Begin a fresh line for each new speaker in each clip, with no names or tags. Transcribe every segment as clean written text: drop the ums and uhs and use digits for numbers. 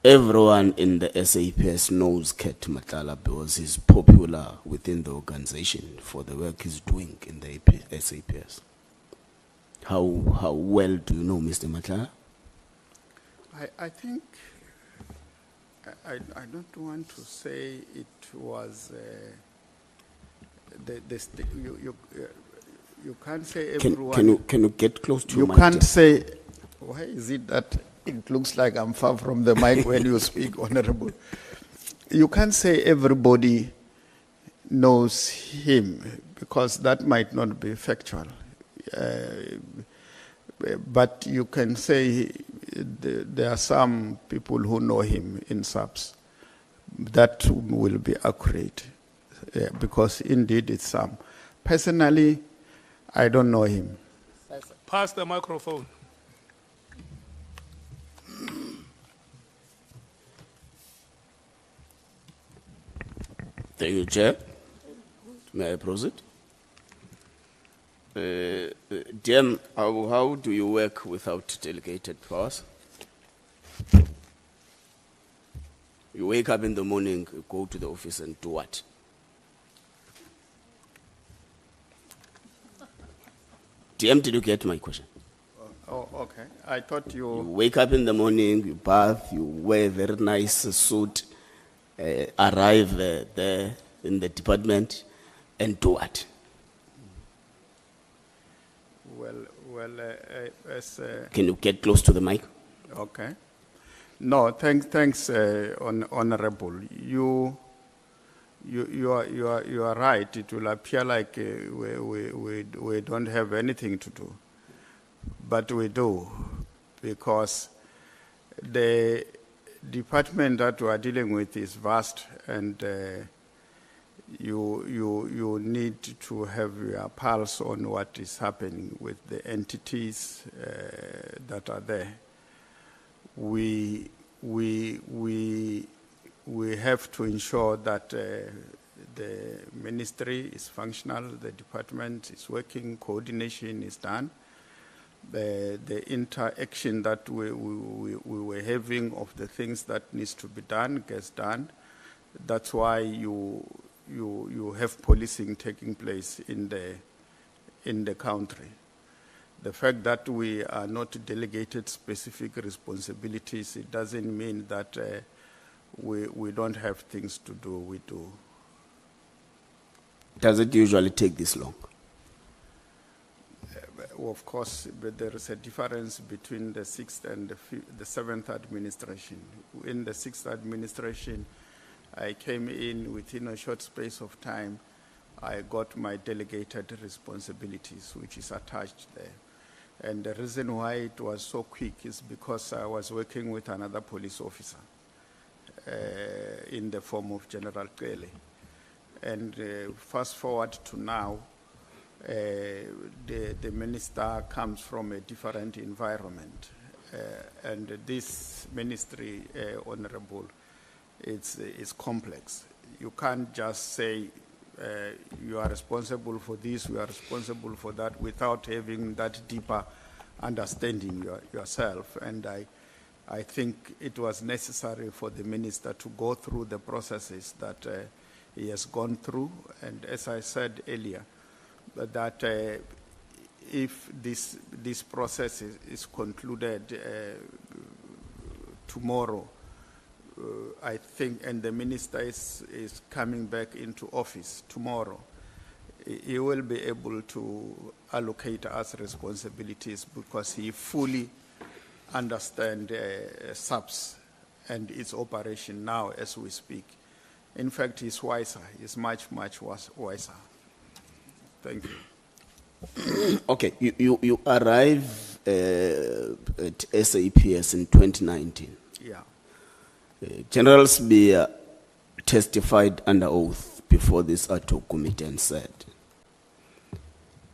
Everyone in the SAPS knows Cat Matlala because he's popular within the organization for the work he's doing in the SAPS. How well do you know Mr. Matlala?
I think I don't want to say it was you can't say everyone.
Can you get close to
you
my
can't say. Why is it that it looks like I'm far from the mic when you speak, Honorable? You can't say everybody knows him because that might not be factual. But you can say there are some people who know him in SAPS. That will be accurate because indeed it's some. Personally, I don't know him.
Pass the microphone.
Thank you, Chair. May I proceed? DM, how do you work without delegated powers? You wake up in the morning, you go to the office and do what? DM, did you get my question?
Oh, okay. I thought
You wake up in the morning, you bath, you wear a very nice suit, arrive there in the department, and do what?
as
Can you get close to the mic?
okay. No, thanks, Honorable. You are right. It will appear like we don't have anything to do, but we do, because the department that we are dealing with is vast, and you need to have your pulse on what is happening with the entities that are there. We have to ensure that the ministry is functional, the department is working, coordination is done. The interaction that we were having of the things that needs to be done gets done. That's why you have policing taking place in the country. The fact that we are not delegated specific responsibilities, it doesn't mean that we don't have things to do. We do.
Does it usually take this long?
Of course, but there is a difference between the 6th and the 7th administration. In the 6th administration, I came in within a short space of time. I got my delegated responsibilities, which is attached there. And the reason why it was so quick is because I was working with another police officer in the form of General Kele. And fast forward to now, the minister comes from a different environment. And this ministry, Honorable, it's complex. You can't just say you are responsible for this, you are responsible for that, without having that deeper understanding yourself. And I think it was necessary for the minister to go through the processes that he has gone through. And as I said earlier, that if this process is concluded tomorrow, I think, and the minister is coming back into office tomorrow, he will be able to allocate us responsibilities because he fully understands SAPS and its operation now as we speak. In fact, he's wiser. He's much wiser. Thank you.
Okay, you arrive at SAPS in 2019.
Yeah.
General Spear testified under oath before this ad hoc committee and said,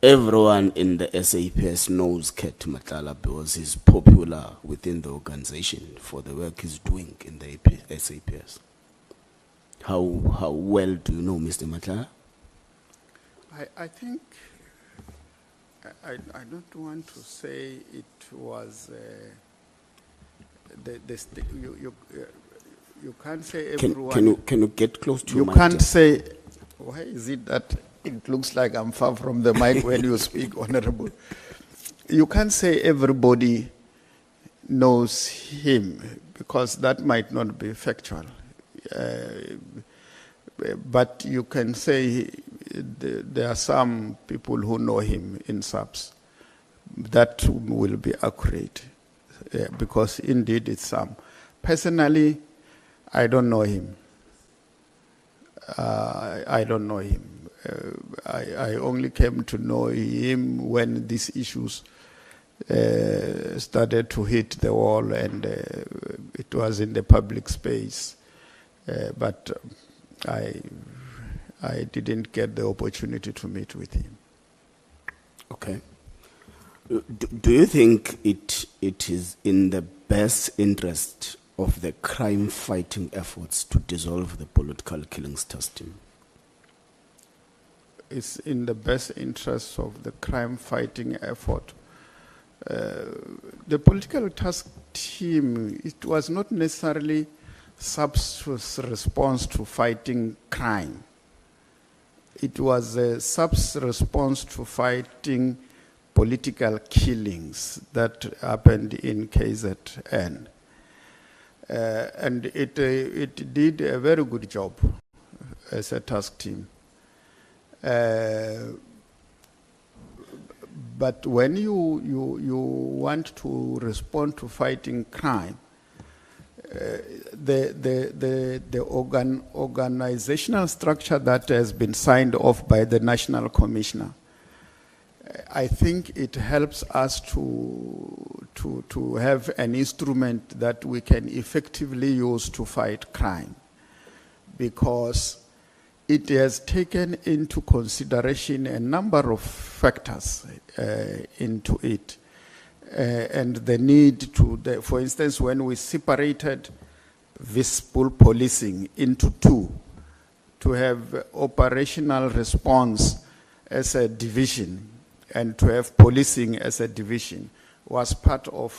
everyone in the SAPS knows Cat Matlala because he's popular within the organization for the work he's doing in the SAPS. How well do you know Mr. Matlala?
I think I don't want to say it was You can't say
Can,
everyone.
can you get close to
You
your
can't
mic?
say, why is it that it looks like I'm far from the mic when you speak, Honorable? You can't say everybody knows him, because that might not be factual. But you can say there are some people who know him in SAPS. That will be accurate, because indeed it's some. Personally, I don't know him. I don't know him. I only came to know him when these issues started to hit the wall, and it was in the public space. But I didn't get the opportunity to meet with him.
Okay. Do you think it is in the best interest of the crime-fighting efforts to dissolve the political killings task team?
It's in the best interest of the crime-fighting effort. The political task team, it was not necessarily SAPS' response to fighting crime. It was a SAPS response to fighting political killings that happened in KZN. And it did a very good job as a task team. But when you want to respond to fighting crime, the organizational structure that has been signed off by the National Commissioner, I think it helps us to have an instrument that we can effectively use to fight crime, because it has taken into consideration a number of factors into it. And the need to, for instance, when we separated visible policing into two, to have operational response as a division and to have policing as a division was part of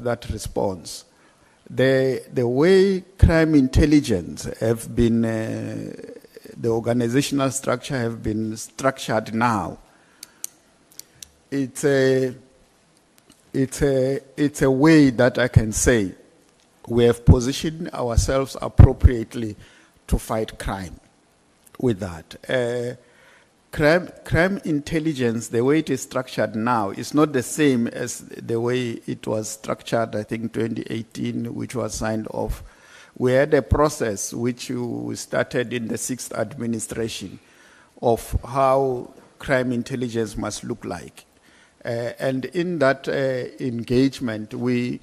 that response. The way crime intelligence have been, the organizational structure have been structured now, it's a way that I can say we have positioned ourselves appropriately to fight crime with that. Crime intelligence, the way it is structured now, is not the same as the way it was structured, I think, 2018, which was signed off. We had a process which we started in the 6th administration of how crime intelligence must look like. And in that engagement, we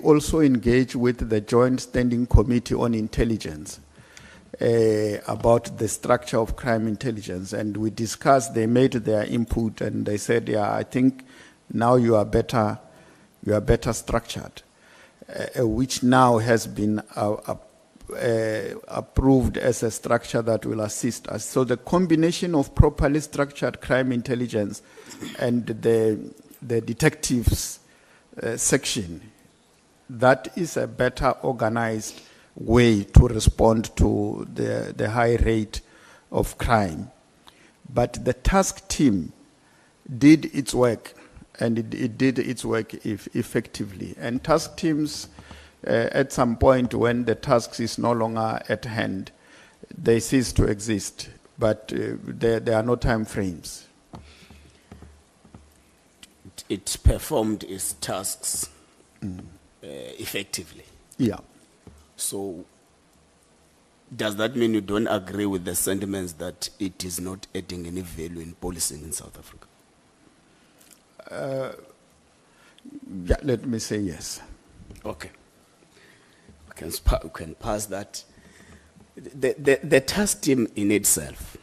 also engage with the Joint Standing Committee on Intelligence about the structure of crime intelligence. And we discussed, they made their input, and they said, yeah, I think now you are better structured, which now has been approved as a structure that will assist us. So the combination of properly structured crime intelligence and the detectives section, that is a better organized way to respond to the high rate of crime. But the task team did its work, and it did its work effectively. And task teams, at some point when the task is no longer at hand, they cease to exist, but there are no time frames.
It performed its tasks effectively.
Yeah.
So does that mean you don't agree with the sentiments that it is not adding any value in policing in South Africa?
Yeah, let me say yes.
Okay. We can pass that. The task team in itself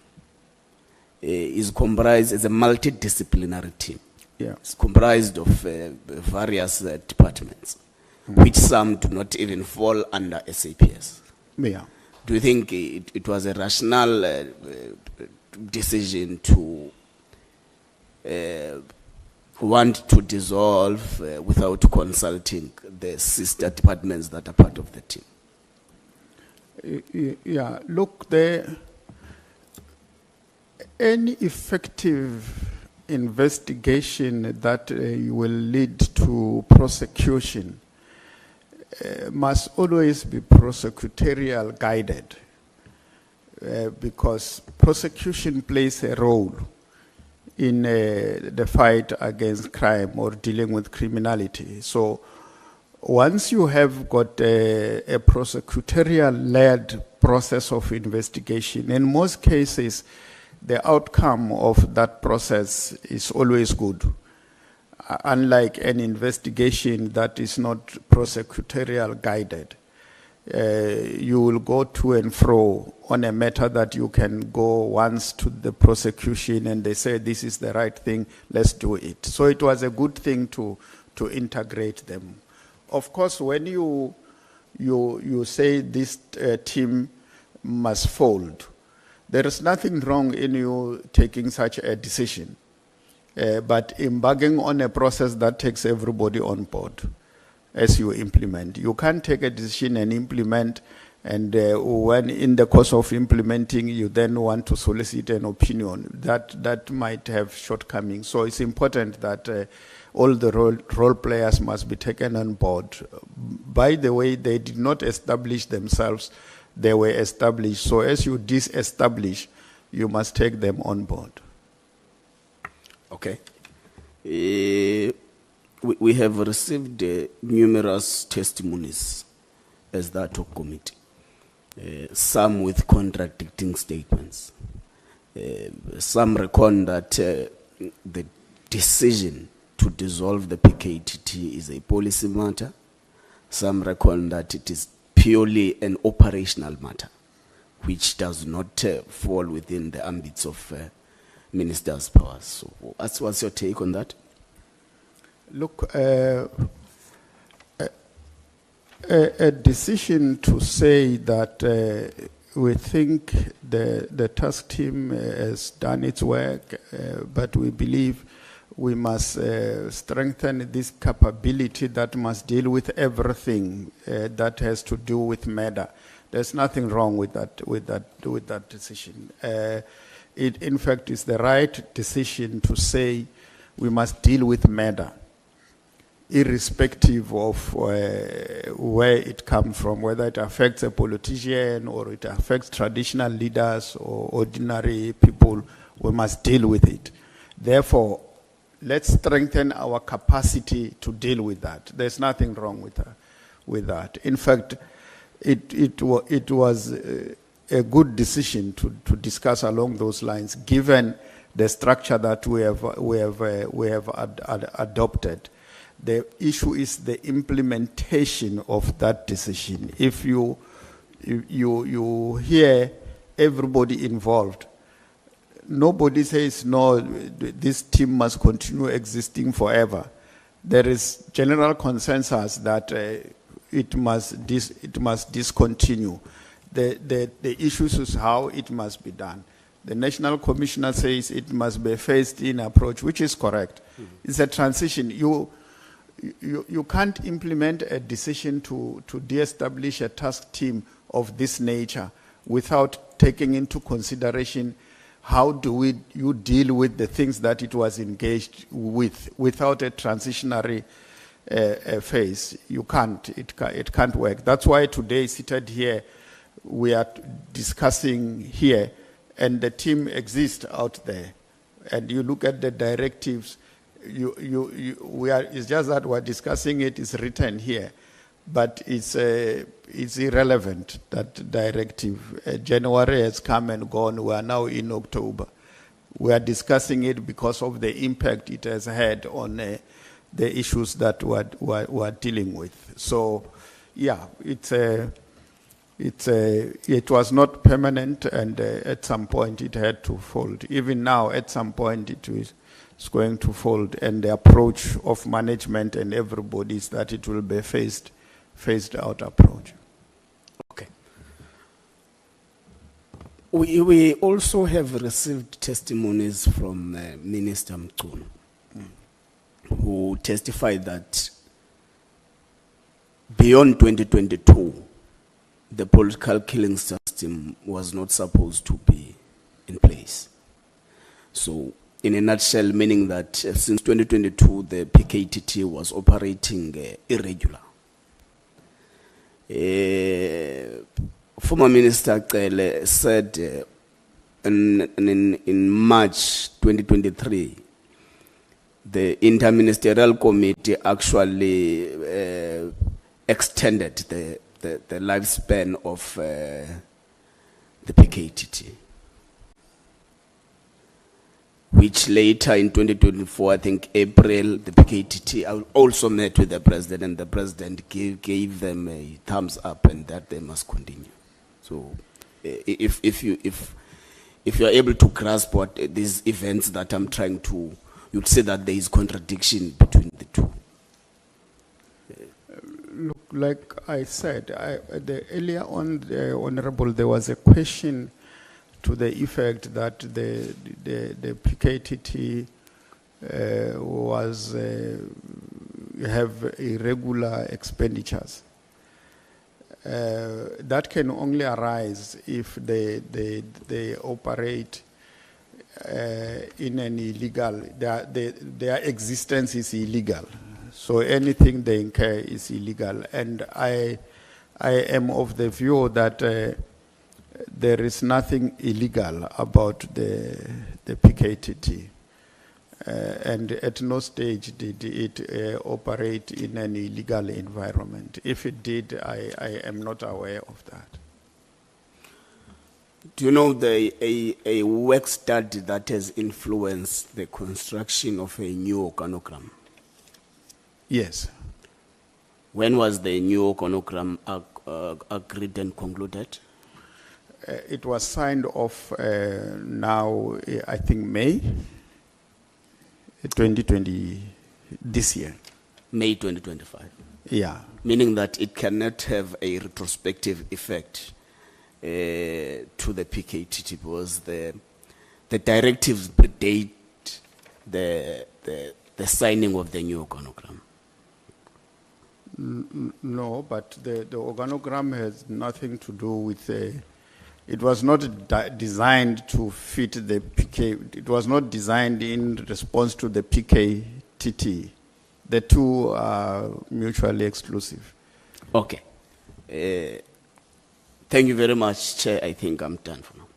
is comprised as a multidisciplinary team.
Yeah.
It's comprised of various departments, which some do not even fall under SAPS.
Yeah.
Do you think it was a rational decision to want to dissolve without consulting the sister departments that are part of the team?
Yeah, look, any effective investigation that will lead to prosecution must always be prosecutorial guided, because prosecution plays a role in the fight against crime or dealing with criminality. So once you have got a prosecutorial-led process of investigation, in most cases, the outcome of that process is always good. Unlike an investigation that is not prosecutorial guided, you will go to and fro on a matter that you can go once to the prosecution and they say this is the right thing, let's do it. So it was a good thing to integrate them. Of course, when you say this team must fold, there is nothing wrong in you taking such a decision, but embarking on a process that takes everybody on board as you implement. You can't take a decision and implement, and when in the course of implementing, you then want to solicit an opinion. That might have shortcomings. So it's important that all the role players must be taken on board. By the way, they did not establish themselves. They were established. So as you disestablish, you must take them on board.
Okay. We have received numerous testimonies as the ad hoc committee, some with contradicting statements. Some reckon that the decision to dissolve the PKTT is a policy matter. Some reckon that it is purely an operational matter, which does not fall within the ambits of ministers' powers. So what's your take on that?
Look, a decision to say that we think the task team has done its work, but we believe we must strengthen this capability that must deal with everything that has to do with murder. There's nothing wrong with that decision. It, in fact, is the right decision to say we must deal with murder, irrespective of where it comes from, whether it affects a politician or it affects traditional leaders or ordinary people. We must deal with it. Therefore, let's strengthen our capacity to deal with that. There's nothing wrong with that. In fact, it was a good decision to discuss along those lines, given the structure that we have adopted. The issue is the implementation of that decision. If you hear everybody involved, nobody says, no, this team must continue existing forever. There is general consensus that it must discontinue. The issues is how it must be done. The National Commissioner says it must be a phased-in approach, which is correct. Mm-hmm. It's a transition. You can't implement a decision to de-establish a task team of this nature without taking into consideration how do you deal with the things that it was engaged with without a transitionary phase. You can't. It can't work. That's why today, seated here, we are discussing here, and the team exists out there. And you look at the directives. It's just that we're discussing it. It's written here, but it's irrelevant. That directive. January has come and gone. We are now in October. We are discussing it because of the impact it has had on the issues that we're dealing with. So, yeah, it was not permanent, and at some point it had to fold. Even now, at some point it is going to fold, and the approach of management and everybody is that it will be a phased out approach.
Okay. We also have received testimonies from Minister Mchunu. who testified that beyond 2022, the political killing system was not supposed to be in place. So, in a nutshell, meaning that since 2022, the PKTT was operating irregular. Former Minister Cassel said in March 2023, the Interministerial Committee actually extended the lifespan of the PKTT, which later in 2024, I think April, the PKTT also met with the president, and the president gave them a thumbs up and that they must continue. So if you are able to grasp what these events that I'm trying to, you'd say that there is contradiction between the two.
Look, like I said, earlier on, the Honorable, there was a question to the effect that the PKTT was have irregular expenditures. That can only arise if they operate in an illegal, their existence is illegal. So anything they incur is illegal. And I am of the view that there is nothing illegal about the PKTT. And at no stage did it operate in an illegal environment. If it did, I am not aware of that.
Do you know a work study that has influenced the construction of a new organogram?
Yes.
When was the new organogram agreed and concluded?
It was signed off now, I think, May 2020, this year.
May 2025.
Yeah.
Meaning that it cannot have a retrospective effect to the PKTT because the directives predate the signing of the new organogram.
No, but the organogram has nothing to do with it was not designed to fit the PK. It was not designed in response to the PKTT. The two are mutually exclusive.
Okay. Thank you very much, Chair. I think I'm done for now.